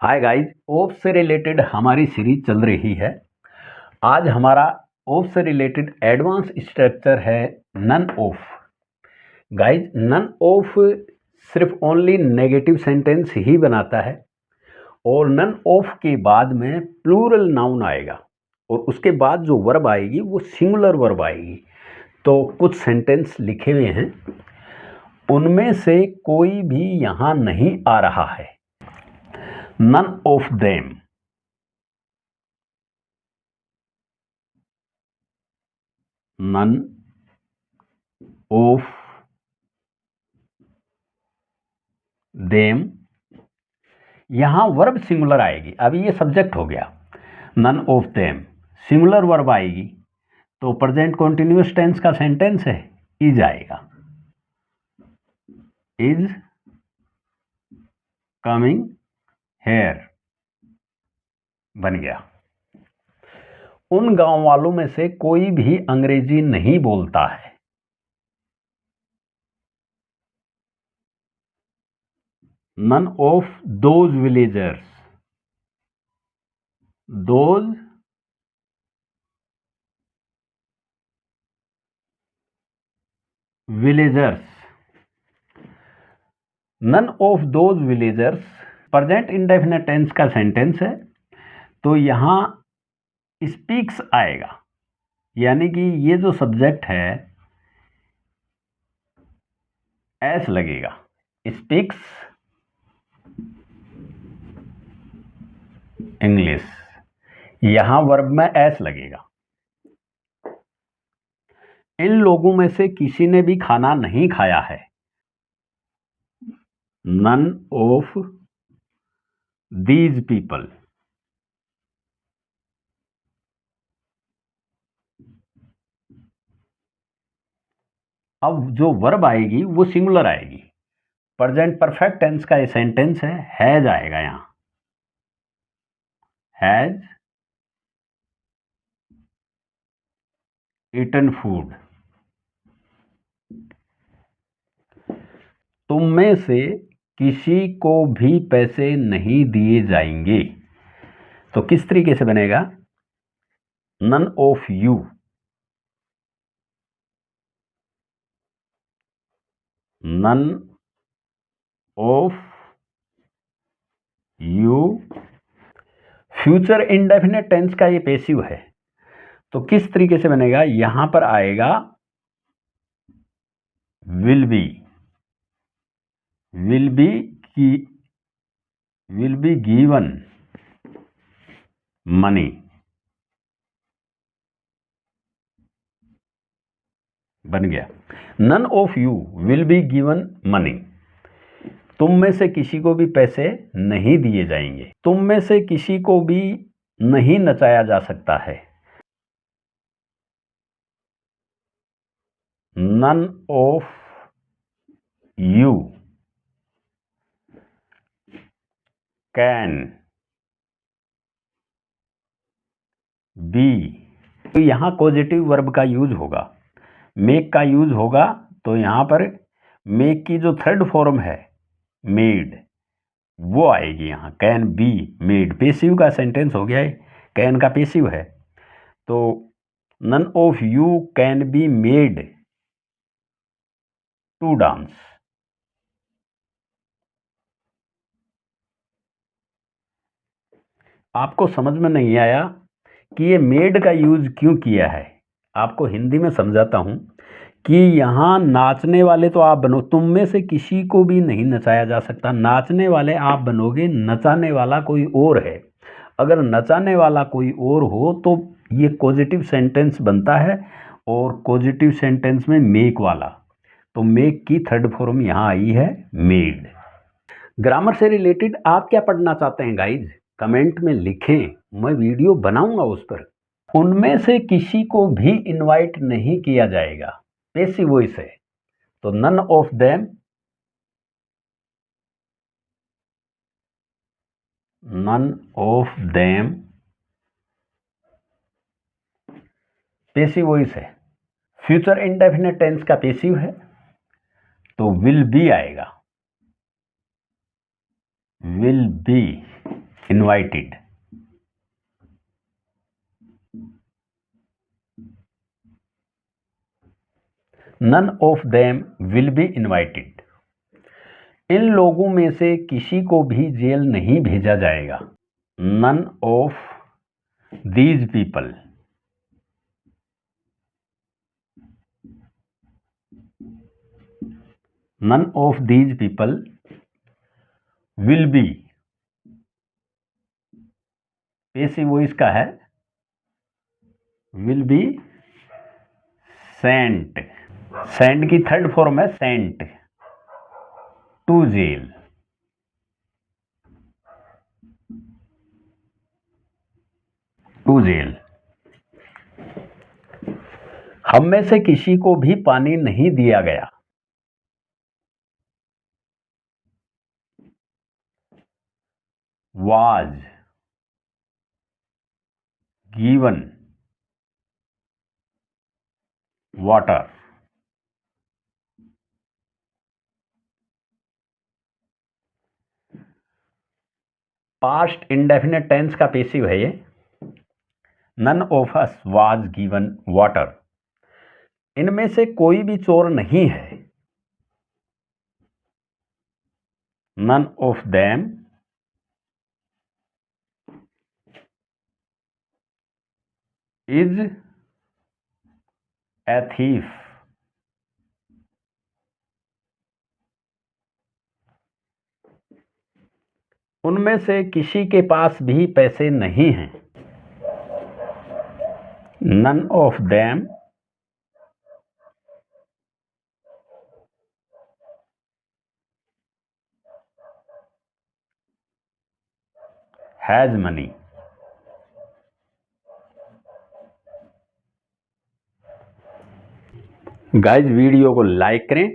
Hi guys, ओफ से related हमारी series चल रही है। आज हमारा ओफ से रिलेटेड एडवांस स्ट्रक्चर है none of. Guys, none of सिर्फ ओनली नेगेटिव सेंटेंस ही बनाता है और नन ऑफ के बाद में प्लूरल नाउन आएगा और उसके बाद जो वर्ब आएगी वो सिंगुलर वर्ब आएगी। तो कुछ सेंटेंस लिखे हुए हैं, उनमें से कोई भी यहाँ नहीं आ रहा है। None of them. None of them. यहां वर्ब सिंगुलर आएगी। अभी ये सब्जेक्ट हो गया। None of them singular verb आएगी तो प्रेजेंट कॉन्टिन्यूअस टेंस का सेंटेंस है, इज आएगा। इज कमिंग हेयर बन गया। उन गांव वालों में से कोई भी अंग्रेजी नहीं बोलता है। None of those villagers. Those villagers. None of those villagers present indefinite tense का सेंटेंस है तो यहां स्पीक्स आएगा, यानी कि ये जो सब्जेक्ट है एस लगेगा। स्पीक्स इंग्लिश, यहां वर्ब में एस लगेगा। इन लोगों में से किसी ने भी खाना नहीं खाया है। None of these people. अब जो वर्ब आएगी वो सिंगुलर आएगी। प्रेजेंट परफेक्ट टेंस का ये सेंटेंस है, हैज आएगा। यहां हैज ईटन फूड। तुम में से किसी को भी पैसे नहीं दिए जाएंगे। तो किस तरीके से बनेगा? None of you. None of you future indefinite tense का ये पैसिव है तो किस तरीके से बनेगा? यहां पर आएगा will be. Will be given money. बन गया। None of you will be given money. तुम में से किसी को भी पैसे नहीं दिए जाएंगे। तुम में से किसी को भी नहीं नचाया जा सकता है। None of you can be. तो यहां पॉजिटिव वर्ब का यूज होगा, मेक का यूज होगा। तो यहां पर मेक की जो थर्ड फॉर्म है मेड, वो आएगी। यहां कैन बी मेड, पेसिव का सेंटेंस हो गया है, कैन का पेसिव है। तो none of you can be made to dance. आपको समझ में नहीं आया कि ये मेड का यूज क्यों किया है? आपको हिंदी में समझाता हूं कि यहाँ नाचने वाले तो आप बनो, तुम में से किसी को भी नहीं नचाया जा सकता। नाचने वाले आप बनोगे, नचाने वाला कोई और है। अगर नचाने वाला कोई और हो तो ये पॉजिटिव सेंटेंस बनता है और पॉजिटिव सेंटेंस में मेक वाला, तो मेक की थर्ड फॉर्म यहाँ आई है मेड। ग्रामर से रिलेटेड आप क्या पढ़ना चाहते हैं गाइज? कमेंट में लिखें, मैं वीडियो बनाऊंगा उस पर। उनमें से किसी को भी इनवाइट नहीं किया जाएगा, पैसिव वॉइस है। तो none of them, none of them passive voice है। फ्यूचर इंडेफिनिट टेंस का पैसिव है तो विल बी आएगा। Will be invited. None of them will be invited. इन लोगों में से किसी को भी जेल नहीं भेजा जाएगा. None of these people. None of these people will be. पेशी वो इसका है, will be sent. Sent की थर्ड फॉर्म है sent to jail. To jail. हम में से किसी को भी पानी नहीं दिया गया. Was given water. Past indefinite tense का पेसिव है ये. None of us was given water. इनमें से कोई भी चोर नहीं है. None of them is a thief. उनमें से किसी के पास भी पैसे नहीं हैं. None of them has money. Guys video को लाइक करें,